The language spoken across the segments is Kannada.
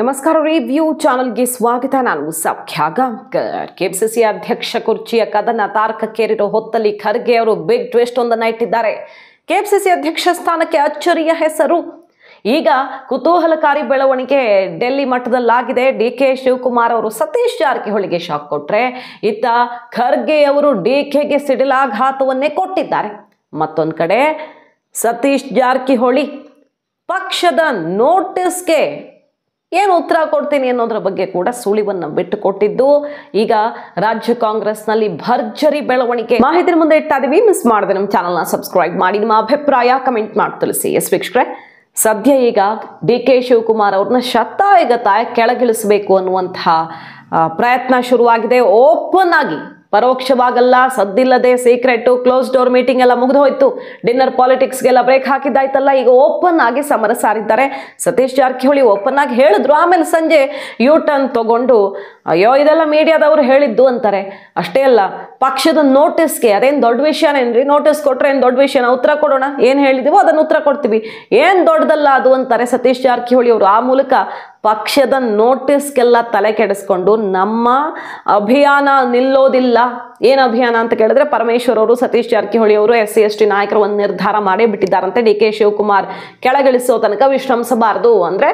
ನಮಸ್ಕಾರ ರಿವ್ಯೂ ಚಾನೆಲ್ಗೆ ಸ್ವಾಗತ. ನಾನು ಸೌಖ್ಯ ಗಾಂವ್ಕರ್. ಕೆಪಿಸಿಸಿ ಅಧ್ಯಕ್ಷ ಕುರ್ಚಿಯ ಕದನ ತಾರಕಕ್ಕೇರಿರೋ ಹೊತ್ತಲ್ಲಿ ಖರ್ಗೆ ಅವರು ಬಿಗ್ ಟ್ವಿಸ್ಟ್ ಒಂದನ್ನ ಇಟ್ಟಿದ್ದಾರೆ. ಕೆಪಿಸಿಸಿ ಅಧ್ಯಕ್ಷ ಸ್ಥಾನಕ್ಕೆ ಅಚ್ಚರಿಯ ಹೆಸರು. ಈಗ ಕುತೂಹಲಕಾರಿ ಬೆಳವಣಿಗೆ ಡೆಲ್ಲಿ ಮಟ್ಟದಲ್ಲಾಗಿದೆ. ಡಿಕೆ ಶಿವಕುಮಾರ್ ಅವರು ಸತೀಶ್ ಜಾರಕಿಹೊಳಿಗೆ ಶಾಕ್ ಕೊಟ್ರೆ, ಇತ್ತ ಖರ್ಗೆ ಅವರು ಡಿಕೆಗೆ ಸಿಡಿಲಾಘಾತವನ್ನೇ ಕೊಟ್ಟಿದ್ದಾರೆ. ಮತ್ತೊಂದು ಕಡೆ ಸತೀಶ್ ಜಾರಕಿಹೊಳಿ ಪಕ್ಷದ ನೋಟಿಸ್ಗೆ ಏನು ಉತ್ತರ ಕೊಡ್ತೀನಿ ಅನ್ನೋದ್ರ ಬಗ್ಗೆ ಕೂಡ ಸುಳಿವನ್ನು ಬಿಟ್ಟು ಕೊಟ್ಟಿದ್ದು ಈಗ ರಾಜ್ಯ ಕಾಂಗ್ರೆಸ್ನಲ್ಲಿ ಭರ್ಜರಿ ಬೆಳವಣಿಗೆ. ಮಾಹಿತಿ ಮುಂದೆ ಇಡ್ತಾ ಇದೀವಿ. ಮಿಸ್ ಮಾಡದೆ ನಮ್ಮ ಚಾನಲ್ನ ಸಬ್ಸ್ಕ್ರೈಬ್ ಮಾಡಿ, ನಿಮ್ಮ ಅಭಿಪ್ರಾಯ ಕಮೆಂಟ್ ಮಾಡಿ ತಿಳಿಸಿ. ಎಸ್ ವೀಕ್ಷಕರೇ, ಸದ್ಯ ಈಗ ಡಿಕೆ ಶಿವಕುಮಾರ್ ಅವ್ರನ್ನ ಶತಾಯಗತಾಯ ಕೆಳಗಿಳಿಸಬೇಕು ಅನ್ನುವಂತಹ ಪ್ರಯತ್ನ ಶುರುವಾಗಿದೆ. ಓಪನ್ ಆಗಿ, ಪರೋಕ್ಷವಾಗಲ್ಲ, ಸದ್ದಿಲ್ಲದೆ, ಸೀಕ್ರೆಟ್ ಕ್ಲೋಸ್ ಡೋರ್ ಮೀಟಿಂಗ್ ಎಲ್ಲ ಮುಗಿದು ಹೋಯ್ತು. ಡಿನ್ನರ್ ಪಾಲಿಟಿಕ್ಸ್ಗೆಲ್ಲ ಬ್ರೇಕ್ ಹಾಕಿದ್ದಾಯ್ತಲ್ಲ. ಈಗ ಓಪನ್ ಆಗಿ ಸಮರ ಸಾರಿದ್ದಾರೆ. ಸತೀಶ್ ಜಾರಕಿಹೊಳಿ ಓಪನ್ ಆಗಿ ಹೇಳಿದ್ರು, ಆಮೇಲೆ ಸಂಜೆ ಯೂ ಟರ್ನ್ ತಗೊಂಡು ಅಯ್ಯೋ ಇದೆಲ್ಲ ಮೀಡಿಯಾದವರು ಹೇಳಿದ್ದು ಅಂತಾರೆ. ಅಷ್ಟೇ ಅಲ್ಲ, ಪಕ್ಷದ ನೋಟಿಸ್ಗೆ ಅದೇನು ದೊಡ್ಡ ವಿಷಯನೇನ್ರಿ, ನೋಟಿಸ್ ಕೊಟ್ರೆ ಏನು ದೊಡ್ಡ ವಿಷಯನ, ಉತ್ತರ ಕೊಡೋಣ, ಏನು ಹೇಳಿದೀವೋ ಅದನ್ನು ಉತ್ತರ ಕೊಡ್ತೀವಿ, ಏನು ದೊಡ್ಡದಲ್ಲ ಅದು ಅಂತಾರೆ ಸತೀಶ್ ಜಾರಕಿಹೊಳಿ ಅವರು. ಆ ಮೂಲಕ ಪಕ್ಷದ ನೋಟಿಸ್ಗೆಲ್ಲ ತಲೆ ಕೆಡಿಸ್ಕೊಂಡು ನಮ್ಮ ಅಭಿಯಾನ ನಿಲ್ಲೋದಿಲ್ಲ. ಏನು ಅಭಿಯಾನ ಅಂತ ಕೇಳಿದ್ರೆ, ಪರಮೇಶ್ವರ್ ಅವರು ಸತೀಶ್ ಜಾರಕಿಹೊಳಿ ಅವರು SC/ST ನಾಯಕರು ಒಂದು ನಿರ್ಧಾರ ಮಾಡೇ ಬಿಟ್ಟಿದ್ದಾರಂತೆ. ಡಿಕೆ ಶಿವಕುಮಾರ್ ಕೆಳಗಿಳಿಸೋ ತನಕ ವಿಶ್ರಮಿಸಬಾರದು, ಅಂದ್ರೆ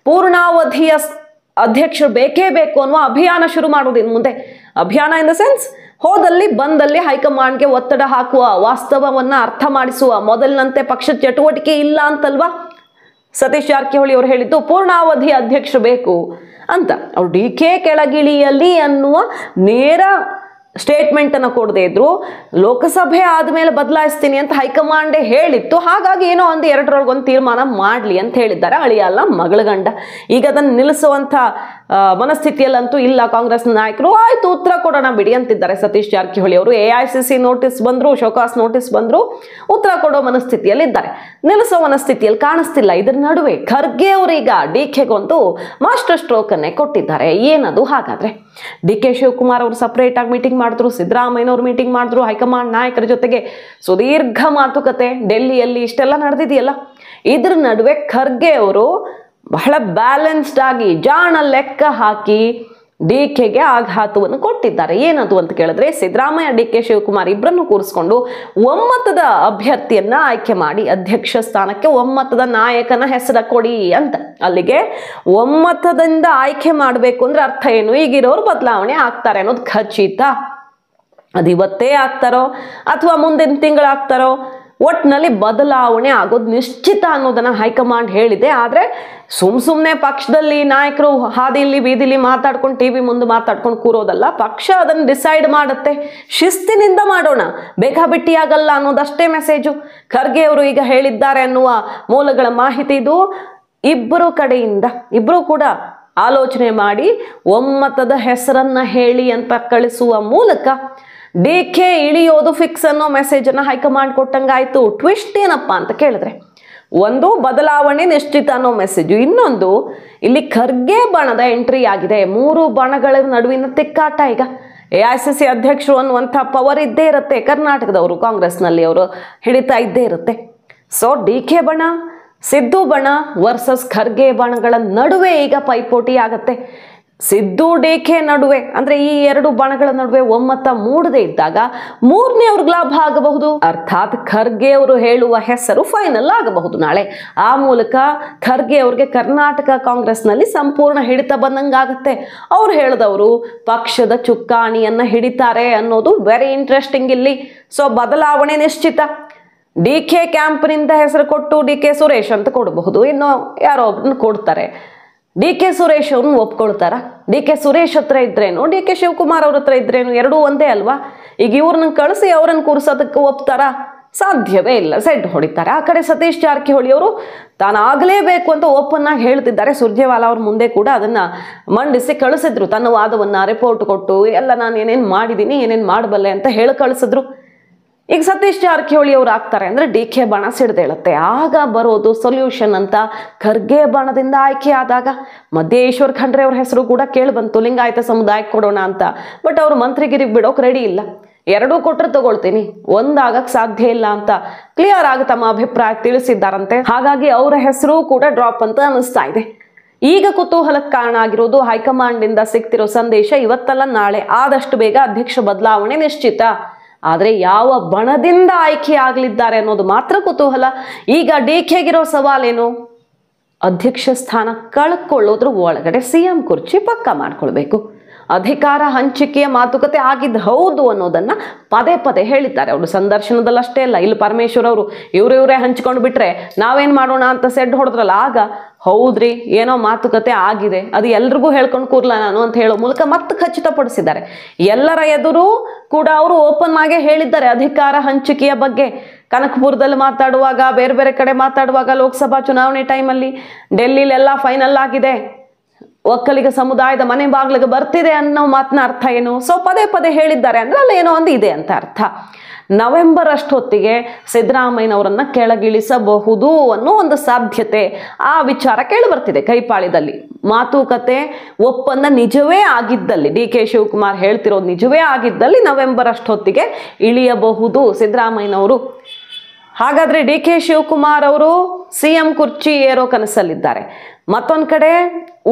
ಪೂರ್ಣಾವಧಿಯ ಅಧ್ಯಕ್ಷರು ಬೇಕೇ ಬೇಕು ಅನ್ನುವ ಅಭಿಯಾನ ಶುರು ಮಾಡೋದು ಇನ್ನು ಮುಂದೆ. ಅಭಿಯಾನ ಇನ್ ದ ಸೆನ್ಸ್, ಹೋದಲ್ಲಿ ಬಂದಲ್ಲಿ ಹೈಕಮಾಂಡ್ಗೆ ಒತ್ತಡ ಹಾಕುವ, ವಾಸ್ತವವನ್ನ ಅರ್ಥ ಮಾಡಿಸುವ. ಮೊದಲಿನಂತೆ ಪಕ್ಷದ ಚಟುವಟಿಕೆ ಇಲ್ಲ ಅಂತಲ್ವಾ ಸತೀಶ್ ಜಾರಕಿಹೊಳಿ ಅವರು ಹೇಳಿದ್ದು. ಪೂರ್ಣಾವಧಿ ಅಧ್ಯಕ್ಷರು ಬೇಕು ಅಂತ. ಅವ್ರು ಡಿಕೆ ಕೆಳಗಿಳಿಯಲಿ ಅನ್ನುವ ನೇರ ಸ್ಟೇಟ್ಮೆಂಟ್ ಅನ್ನು ಕೊಡದೇ ಇದ್ರು, ಲೋಕಸಭೆ ಆದ್ಮೇಲೆ ಬದಲಾಯಿಸ್ತೀನಿ ಅಂತ ಹೈಕಮಾಂಡೇ ಹೇಳಿತ್ತು. ಹಾಗಾಗಿ ಏನೋ ಒಂದು ಎರಡರೊಳಗೊಂದು ತೀರ್ಮಾನ ಮಾಡಲಿ ಅಂತ ಹೇಳಿದ್ದಾರೆ. ಅಳಿಯ ಅಲ್ಲ, ಮಗಳ ಗಂಡ. ಈಗ ಅದನ್ನು ನಿಲ್ಲಿಸುವಂಥ ಮನಸ್ಥಿತಿಯಲ್ಲಂತೂ ಇಲ್ಲ ಕಾಂಗ್ರೆಸ್ ನಾಯಕರು. ಆಯ್ತು, ಉತ್ತರ ಕೊಡೋಣ ಬಿಡಿ ಅಂತಿದ್ದಾರೆ ಸತೀಶ್ ಜಾರಕಿಹೊಳಿ ಅವರು. AICC ನೋಟಿಸ್ ಬಂದ್ರು, ಶೋಕಾಸ್ ನೋಟಿಸ್ ಬಂದ್ರು, ಉತ್ತರ ಕೊಡೋ ಮನಸ್ಥಿತಿಯಲ್ಲಿ ಇದ್ದಾರೆ. ನಿಲ್ಲಿಸೋ ಮನಸ್ಥಿತಿಯಲ್ಲಿ ಕಾಣಿಸ್ತಿಲ್ಲ. ಇದ್ರ ನಡುವೆ ಖರ್ಗೆ ಅವರು ಈಗ ಡಿಕೆಗೊಂದು ಮಾಸ್ಟರ್ ಸ್ಟ್ರೋಕ್ ಅನ್ನೇ ಕೊಟ್ಟಿದ್ದಾರೆ. ಏನದು ಹಾಗಾದ್ರೆ? ಡಿಕೆ ಶಿವಕುಮಾರ್ ಅವರು ಸಪರೇಟ್ ಆಗಿ ಮೀಟಿಂಗ್ ಮಾಡಿದ್ರು, ಸಿದ್ದರಾಮಯ್ಯನವರು ಮೀಟಿಂಗ್ ಮಾಡಿದ್ರು, ಹೈಕಮಾಂಡ್ ನಾಯಕರ ಜೊತೆಗೆ ಸುದೀರ್ಘ ಮಾತುಕತೆ ಡೆಲ್ಲಿಯಲ್ಲಿ ಇಷ್ಟೆಲ್ಲ ನಡೆದಿದೆಯಲ್ಲ. ಇದ್ರ ನಡುವೆ ಖರ್ಗೆ ಅವರು ಬಹಳ ಬ್ಯಾಲೆನ್ಸ್ಡ್ ಆಗಿ, ಜಾಣ ಲೆಕ್ಕ ಹಾಕಿ ಡಿಕೆಗೆ ಆಘಾತವನ್ನು ಕೊಟ್ಟಿದ್ದಾರೆ. ಏನದು ಅಂತ ಕೇಳಿದ್ರೆ, ಸಿದ್ದರಾಮಯ್ಯ ಡಿಕೆ ಶಿವಕುಮಾರ್ ಇಬ್ಬರನ್ನು ಕೂರಿಸ್ಕೊಂಡು ಒಮ್ಮತದ ಅಭ್ಯರ್ಥಿಯನ್ನ ಆಯ್ಕೆ ಮಾಡಿ ಅಧ್ಯಕ್ಷ ಸ್ಥಾನಕ್ಕೆ ಒಮ್ಮತದ ನಾಯಕನ ಹೆಸರ ಕೊಡಿ ಅಂತ. ಅಲ್ಲಿಗೆ ಒಮ್ಮತದಿಂದ ಆಯ್ಕೆ ಮಾಡಬೇಕು ಅಂದ್ರೆ ಅರ್ಥ ಏನು? ಈಗಿರೋರು ಬದಲಾವಣೆ ಆಗ್ತಾರೆ ಅನ್ನೋದು ಖಚಿತ. ಅದು ಇವತ್ತೇ ಆಗ್ತಾರೋ ಅಥವಾ ಮುಂದಿನ ತಿಂಗಳು ಆಗ್ತಾರೋ, ಒಟ್ಟಿನಲ್ಲಿ ಬದಲಾವಣೆ ಆಗೋದು ನಿಶ್ಚಿತ ಅನ್ನೋದನ್ನ ಹೈಕಮಾಂಡ್ ಹೇಳಿದೆ. ಆದರೆ ಸುಮ್ಮನೆ ಪಕ್ಷದಲ್ಲಿ ನಾಯಕರು ಹಾದಿಲಿ ಬೀದಿಲಿ ಮಾತಾಡ್ಕೊಂಡು, TV ಮುಂದೆ ಮಾತಾಡ್ಕೊಂಡು ಕೂರೋದಲ್ಲ. ಪಕ್ಷ ಅದನ್ನು ಡಿಸೈಡ್ ಮಾಡುತ್ತೆ. ಶಿಸ್ತಿನಿಂದ ಮಾಡೋಣ, ಬೇಕಾಬಿಟ್ಟಿಯಾಗಲ್ಲ ಅನ್ನೋದಷ್ಟೇ ಮೆಸೇಜು ಖರ್ಗೆ ಅವರು ಈಗ ಹೇಳಿದ್ದಾರೆ ಅನ್ನುವ ಮೂಲಗಳ ಮಾಹಿತಿ ಇದು. ಇಬ್ಬರು ಕಡೆಯಿಂದ ಇಬ್ಬರು ಕೂಡ ಆಲೋಚನೆ ಮಾಡಿ ಒಮ್ಮತದ ಹೆಸರನ್ನ ಹೇಳಿ ಅಂತ ಕಳಿಸುವ ಮೂಲಕ ಡಿಕೆ ಇಳಿಯೋದು ಫಿಕ್ಸ್ ಅನ್ನೋ ಮೆಸೇಜ್ ಅನ್ನ ಹೈಕಮಾಂಡ್ ಕೊಟ್ಟಂಗಾಯ್ತು. ಟ್ವಿಸ್ಟ್ ಏನಪ್ಪ ಅಂತ ಕೇಳಿದ್ರೆ, ಒಂದು ಬದಲಾವಣೆ ನಿಶ್ಚಿತ ಅನ್ನೋ ಮೆಸೇಜು, ಇನ್ನೊಂದು ಇಲ್ಲಿ ಖರ್ಗೆ ಬಣದ ಎಂಟ್ರಿ ಆಗಿದೆ. ಮೂರು ಬಣಗಳ ನಡುವಿನ ತಿಕ್ಕಾಟ. ಈಗ AICC ಅಧ್ಯಕ್ಷರು ಅನ್ನುವಂಥ ಪವರ್ ಇದ್ದೇ ಇರುತ್ತೆ ಕರ್ನಾಟಕದವರು, ಕಾಂಗ್ರೆಸ್ನಲ್ಲಿ ಅವರು ಹಿಡಿತಾ ಇದ್ದೇ ಇರುತ್ತೆ. ಸೊ ಡಿಕೆ ಬಣ, ಸಿದ್ದು ಬಣ ವರ್ಸಸ್ ಖರ್ಗೆ ಬಣಗಳ ನಡುವೆ ಈಗ ಪೈಪೋಟಿ ಆಗತ್ತೆ. ಸಿದ್ದು ಡಿಕೆ ನಡುವೆ, ಅಂದ್ರೆ ಈ ಎರಡು ಬಣಗಳ ನಡುವೆ ಒಮ್ಮತ ಮೂಡದೇ ಇದ್ದಾಗ ಮೂರನೇವ್ರಿಗೆ ಲಾಭ ಆಗಬಹುದು. ಅರ್ಥಾತ್ ಖರ್ಗೆ ಅವರು ಹೇಳುವ ಹೆಸರು ಫೈನಲ್ ಆಗಬಹುದು ನಾಳೆ. ಆ ಮೂಲಕ ಖರ್ಗೆ ಅವ್ರಿಗೆ ಕರ್ನಾಟಕ ಕಾಂಗ್ರೆಸ್ನಲ್ಲಿ ಸಂಪೂರ್ಣ ಹಿಡಿತ ಬಂದಂಗಾಗುತ್ತೆ. ಅವ್ರು ಹೇಳಿದವರು ಪಕ್ಷದ ಚುಕ್ಕಾಣಿಯನ್ನ ಹಿಡಿತಾರೆ ಅನ್ನೋದು ವೆರಿ ಇಂಟ್ರೆಸ್ಟಿಂಗ್ ಇಲ್ಲಿ. ಸೊ ಬದಲಾವಣೆ ನಿಶ್ಚಿತ. ಡಿಕೆ ಕ್ಯಾಂಪ್ನಿಂದ ಹೆಸರು ಕೊಟ್ಟು DK ಸುರೇಶ್ ಅಂತ ಕೊಡಬಹುದು, ಇನ್ನು ಯಾರೋ ಒಬ್ಬರನ್ನ ಕೊಡ್ತಾರೆ. DK ಸುರೇಶ್ ಅವ್ರನ್ನ ಒಪ್ಕೊಳ್ತಾರ? DK ಸುರೇಶ್ ಹತ್ರ ಇದ್ರೇನು, DK ಶಿವಕುಮಾರ್ ಅವ್ರ ಹತ್ರ ಇದ್ರೇನು, ಎರಡೂ ಒಂದೇ ಅಲ್ವಾ? ಈಗ ಇವ್ರನ್ನ ಕಳಿಸಿ ಅವ್ರನ್ನ ಕೂರಿಸೋದಕ್ಕೆ ಒಪ್ತಾರ? ಸಾಧ್ಯವೇ ಇಲ್ಲ, ಸೆಡ್ ಹೊಡಿತಾರೆ. ಆ ಕಡೆ ಸತೀಶ್ ಜಾರಕಿಹೊಳಿ ಅವರು ತಾನಾಗಲೇಬೇಕು ಅಂತ ಓಪನ್ ಆಗಿ ಹೇಳ್ತಿದ್ದಾರೆ. ಸುರ್ಜೇವಾಲಾ ಅವ್ರ ಮುಂದೆ ಕೂಡ ಅದನ್ನ ಮಂಡಿಸಿ ಕಳಿಸಿದ್ರು. ತನ್ನ ವಾದವನ್ನ ರಿಪೋರ್ಟ್ ಕೊಟ್ಟು ಎಲ್ಲ ನಾನು ಏನೇನು ಮಾಡಿದ್ದೀನಿ, ಏನೇನು ಮಾಡಬಲ್ಲೆ ಅಂತ ಹೇಳಿ ಕಳಿಸಿದ್ರು. ಈಗ ಸತೀಶ್ ಜಾರಕಿಹೊಳಿ ಅವರು ಆಗ್ತಾರೆ ಅಂದ್ರೆ ಡಿಕೆ ಬಣ ಸಿಡ್ದೇಳುತ್ತೆ. ಆಗ ಬರೋದು ಸೊಲ್ಯೂಷನ್ ಅಂತ ಖರ್ಗೆ ಬಣದಿಂದ ಆಯ್ಕೆ ಆದಾಗ ಮಧ್ಯೇಶ್ವರ್ ಖಂಡ್ರೆ ಅವ್ರ ಹೆಸರು ಕೂಡ ಕೇಳಿ ಬಂತು, ಲಿಂಗಾಯತ ಸಮುದಾಯಕ್ಕೆ ಕೊಡೋಣ ಅಂತ. ಬಟ್ ಅವರು ಮಂತ್ರಿಗಿರಿಗೆ ಬಿಡೋಕೆ ರೆಡಿ ಇಲ್ಲ. ಎರಡೂ ಕೊಟ್ಟರೆ ತಗೊಳ್ತೀನಿ, ಒಂದಾಗಕ್ಕೆ ಸಾಧ್ಯ ಇಲ್ಲ ಅಂತ ಕ್ಲಿಯರ್ ಆಗಿ ತಮ್ಮ ಅಭಿಪ್ರಾಯ ತಿಳಿಸಿದ್ದಾರಂತೆ. ಹಾಗಾಗಿ ಅವರ ಹೆಸರು ಕೂಡ ಡ್ರಾಪ್ ಅಂತ ಅನಿಸ್ತಾ ಇದೆ. ಈಗ ಕುತೂಹಲಕ್ಕೆ ಕಾರಣ ಆಗಿರೋದು ಹೈಕಮಾಂಡ್ ಇಂದ ಸಿಗ್ತಿರೋ ಸಂದೇಶ ಇವತ್ತಲ್ಲ ನಾಳೆ ಆದಷ್ಟು ಬೇಗ ಅಧ್ಯಕ್ಷ ಬದಲಾವಣೆ ನಿಶ್ಚಿತ. ಆದ್ರೆ ಯಾವ ಬಣದಿಂದ ಆಯ್ಕೆ ಆಗ್ಲಿದ್ದಾರೆ ಅನ್ನೋದು ಮಾತ್ರ ಕುತೂಹಲ. ಈಗ ಡಿಕೆಗಿರೋ ಸವಾಲೇನು? ಅಧ್ಯಕ್ಷ ಸ್ಥಾನ ಕಳ್ಕೊಳ್ಳೋದ್ರ ಒಳಗಡೆ ಸಿಎಂ ಕುರ್ಚಿ ಪಕ್ಕ ಮಾಡ್ಕೊಳ್ಬೇಕು. ಅಧಿಕಾರ ಹಂಚಿಕೆಯ ಮಾತುಕತೆ ಆಗಿದ್ದು ಹೌದು ಅನ್ನೋದನ್ನ ಪದೇ ಪದೇ ಹೇಳಿದ್ದಾರೆ ಅವರು. ಸಂದರ್ಶನದಲ್ಲಷ್ಟೇ ಅಲ್ಲ, ಇಲ್ಲಿ ಪರಮೇಶ್ವರ್ ಅವರು ಇವರೇ ಹಂಚ್ಕೊಂಡು ಬಿಟ್ರೆ ನಾವೇನ್ ಮಾಡೋಣ ಅಂತ ಸೆಡ್ ಹೊಡೆದ್ರಲ್ಲ, ಆಗ ಹೌದ್ರಿ ಏನೋ ಮಾತುಕತೆ ಆಗಿದೆ, ಅದು ಎಲ್ರಿಗೂ ಹೇಳ್ಕೊಂಡು ಕೂರ್ಲ ನಾನು ಅಂತ ಹೇಳೋ ಮೂಲಕ ಮತ್ತೆ ಖಚಿತಪಡಿಸಿದ್ದಾರೆ. ಎಲ್ಲರ ಎದುರು ಕೂಡ ಅವರು ಓಪನ್ ಆಗೇ ಹೇಳಿದ್ದಾರೆ ಅಧಿಕಾರ ಹಂಚಿಕೆಯ ಬಗ್ಗೆ. ಕನಕಪುರದಲ್ಲಿ ಮಾತಾಡುವಾಗ, ಬೇರೆ ಬೇರೆ ಕಡೆ ಮಾತಾಡುವಾಗ, ಲೋಕಸಭಾ ಚುನಾವಣೆ ಟೈಮಲ್ಲಿ ಡೆಲ್ಲಿಲೆಲ್ಲ ಫೈನಲ್ ಆಗಿದೆ, ಒಕ್ಕಲಿಗ ಸಮುದಾಯದ ಮನೆ ಬಾಗ್ಲಿಗೆ ಬರ್ತಿದೆ ಅನ್ನೋ ಮಾತನ್ನ ಅರ್ಥ ಏನು? ಸೊ ಪದೇ ಪದೇ ಹೇಳಿದ್ದಾರೆ ಅಂದ್ರೆ ಅಲ್ಲಿ ಏನೋ ಒಂದು ಇದೆ ಅಂತ ಅರ್ಥ. ನವೆಂಬರ್ ಅಷ್ಟೊತ್ತಿಗೆ ಸಿದ್ದರಾಮಯ್ಯನವರನ್ನ ಕೆಳಗಿಳಿಸಬಹುದು ಅನ್ನೋ ಒಂದು ಸಾಧ್ಯತೆ, ಆ ವಿಚಾರ ಕೇಳಿ ಬರ್ತಿದೆ. ಕೈಪಾಳ್ಯದಲ್ಲಿ ಮಾತುಕತೆ ಒಪ್ಪಂದ ನಿಜವೇ ಆಗಿದ್ದಲ್ಲಿ, ಡಿ.ಕೆ. ಶಿವಕುಮಾರ್ ಹೇಳ್ತಿರೋದು ನಿಜವೇ ಆಗಿದ್ದಲ್ಲಿ ನವೆಂಬರ್ ಅಷ್ಟೊತ್ತಿಗೆ ಇಳಿಯಬಹುದು ಸಿದ್ದರಾಮಯ್ಯನವರು. ಹಾಗಾದ್ರೆ ಡಿ.ಕೆ. ಶಿವಕುಮಾರ್ ಅವರು ಸಿಎಂ ಕುರ್ಚಿ ಏರೋ ಕನಸಲ್ಲಿದ್ದಾರೆ. ಮತ್ತೊಂದು ಕಡೆ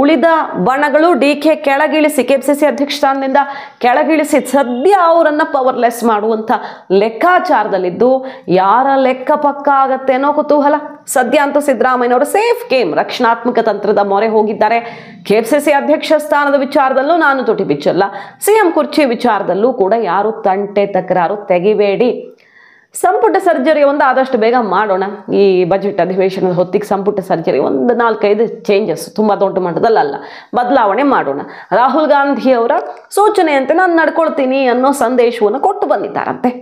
ಉಳಿದ ಬಣಗಳು ಡಿ.ಕೆ. ಕೆಳಗಿಳಿಸಿ, ಕೆಪಿಸಿಸಿ ಅಧ್ಯಕ್ಷ ಸ್ಥಾನದಿಂದ ಕೆಳಗಿಳಿಸಿ ಸದ್ಯ ಅವರನ್ನ ಪವರ್ಲೆಸ್ ಮಾಡುವಂತ ಲೆಕ್ಕಾಚಾರದಲ್ಲಿದ್ದು, ಯಾರ ಲೆಕ್ಕ ಪಕ್ಕ ಆಗತ್ತೆ ಅನ್ನೋ ಕುತೂಹಲ. ಸದ್ಯ ಅಂತೂ ಸಿದ್ದರಾಮಯ್ಯನವರು ಸೇಫ್ ಗೇಮ್, ರಕ್ಷಣಾತ್ಮಕ ತಂತ್ರದ ಮೊರೆ ಹೋಗಿದ್ದಾರೆ. ಕೆಪಿಸಿಸಿ ಅಧ್ಯಕ್ಷ ಸ್ಥಾನದ ವಿಚಾರದಲ್ಲೂ ನಾನು ತುಟಿ ಬಿಚ್ಚಲ್ಲ, ಸಿಎಂ ಕುರ್ಚಿ ವಿಚಾರದಲ್ಲೂ ಕೂಡ ಯಾರು ತಂಟೆ ತಕರಾರು ತೆಗಿಬೇಡಿ. ಸಂಪುಟ ಸರ್ಜರಿ ಒಂದು ಆದಷ್ಟು ಬೇಗ ಮಾಡೋಣ. ಈ ಬಜೆಟ್ ಅಧಿವೇಶನದ ಹೊತ್ತಿಗೆ ಸಂಪುಟ ಸರ್ಜರಿ ಒಂದು 4-5 ಚೇಂಜಸ್, ತುಂಬ ದೊಡ್ಡ ಮಟ್ಟದಲ್ಲ, ಬದಲಾವಣೆ ಮಾಡೋಣ. ರಾಹುಲ್ ಗಾಂಧಿ ಅವರ ಸೂಚನೆಯಂತೆ ನಾನು ನಡ್ಕೊಳ್ತೀನಿ ಅನ್ನೋ ಸಂದೇಶವನ್ನು ಕೊಟ್ಟು ಬಂದಿದ್ದಾರಂತೆ.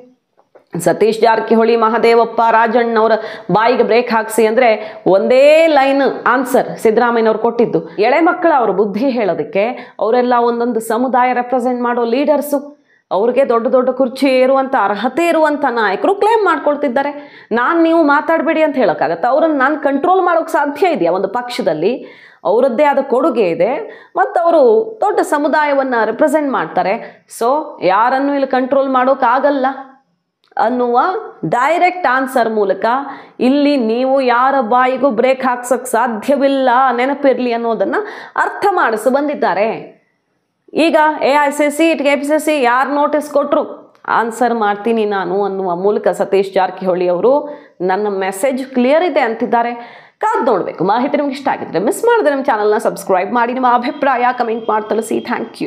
ಸತೀಶ್ ಜಾರಕಿಹೊಳಿ, ಮಹದೇವಪ್ಪ, ರಾಜಣ್ಣವರ ಬಾಯಿಗೆ ಬ್ರೇಕ್ ಹಾಕ್ಸಿ ಅಂದ್ರೆ ಒಂದೇ ಲೈನ್ ಆನ್ಸರ್ ಸಿದ್ದರಾಮಯ್ಯನವ್ರು ಕೊಟ್ಟಿದ್ದು. ಎಳೆ ಮಕ್ಕಳ ಅವ್ರ ಬುದ್ಧಿ ಹೇಳೋದಕ್ಕೆ ಅವರೆಲ್ಲ ಒಂದೊಂದು ಸಮುದಾಯ ರೆಪ್ರೆಸೆಂಟ್ ಮಾಡೋ ಲೀಡರ್ಸು, ಅವ್ರಿಗೆ ದೊಡ್ಡ ದೊಡ್ಡ ಕುರ್ಚಿ ಇರುವಂಥ ಅರ್ಹತೆ ಇರುವಂಥ ನಾಯಕರು ಕ್ಲೇಮ್ ಮಾಡ್ಕೊಳ್ತಿದ್ದಾರೆ. ನೀವು ಮಾತಾಡಬೇಡಿ ಅಂತ ಹೇಳೋಕ್ಕಾಗತ್ತೆ? ಅವ್ರನ್ನ ನಾನು ಕಂಟ್ರೋಲ್ ಮಾಡೋಕ್ಕೆ ಸಾಧ್ಯ ಇದೆಯಾ? ಒಂದು ಪಕ್ಷದಲ್ಲಿ ಅವರದ್ದೇ ಆದ ಕೊಡುಗೆ ಇದೆ ಮತ್ತು ಅವರು ದೊಡ್ಡ ಸಮುದಾಯವನ್ನು ರೆಪ್ರೆಸೆಂಟ್ ಮಾಡ್ತಾರೆ. ಸೊ ಯಾರನ್ನು ಇಲ್ಲಿ ಕಂಟ್ರೋಲ್ ಮಾಡೋಕ್ಕಾಗಲ್ಲ ಅನ್ನುವ ಡೈರೆಕ್ಟ್ ಆನ್ಸರ್ ಮೂಲಕ ಇಲ್ಲಿ ನೀವು ಯಾರ ಬಾಯಿಗೂ ಬ್ರೇಕ್ ಹಾಕ್ಸೋಕ್ಕೆ ಸಾಧ್ಯವಿಲ್ಲ, ನೆನಪಿರಲಿ ಅನ್ನೋದನ್ನು ಅರ್ಥ ಮಾಡಿಸಿ ಬಂದಿದ್ದಾರೆ. ಈಗ AICC, KPCC ಯಾರು ನೋಟಿಸ್ ಕೊಟ್ಟರು ಆನ್ಸರ್ ಮಾಡ್ತೀನಿ ನಾನು ಅನ್ನುವ ಮೂಲಕ ಸತೀಶ್ ಜಾರಕಿಹೊಳಿ ಅವರು ನನ್ನ ಮೆಸೇಜ್ ಕ್ಲಿಯರ್ ಇದೆ ಅಂತಿದ್ದಾರೆ. ಕಾದು ನೋಡಬೇಕು. ಮಾಹಿತಿ ನಿಮ್ಗೆ ಇಷ್ಟ ಆಗಿದ್ರೆ ಮಿಸ್ ಮಾಡಿದ್ರೆ ನಮ್ಮ ಚಾನಲ್ನ ಸಬ್ಸ್ಕ್ರೈಬ್ ಮಾಡಿ, ನಿಮ್ಮ ಅಭಿಪ್ರಾಯ ಕಮೆಂಟ್ ಮಾಡಿ ತಿಳಿಸಿ. Thank you.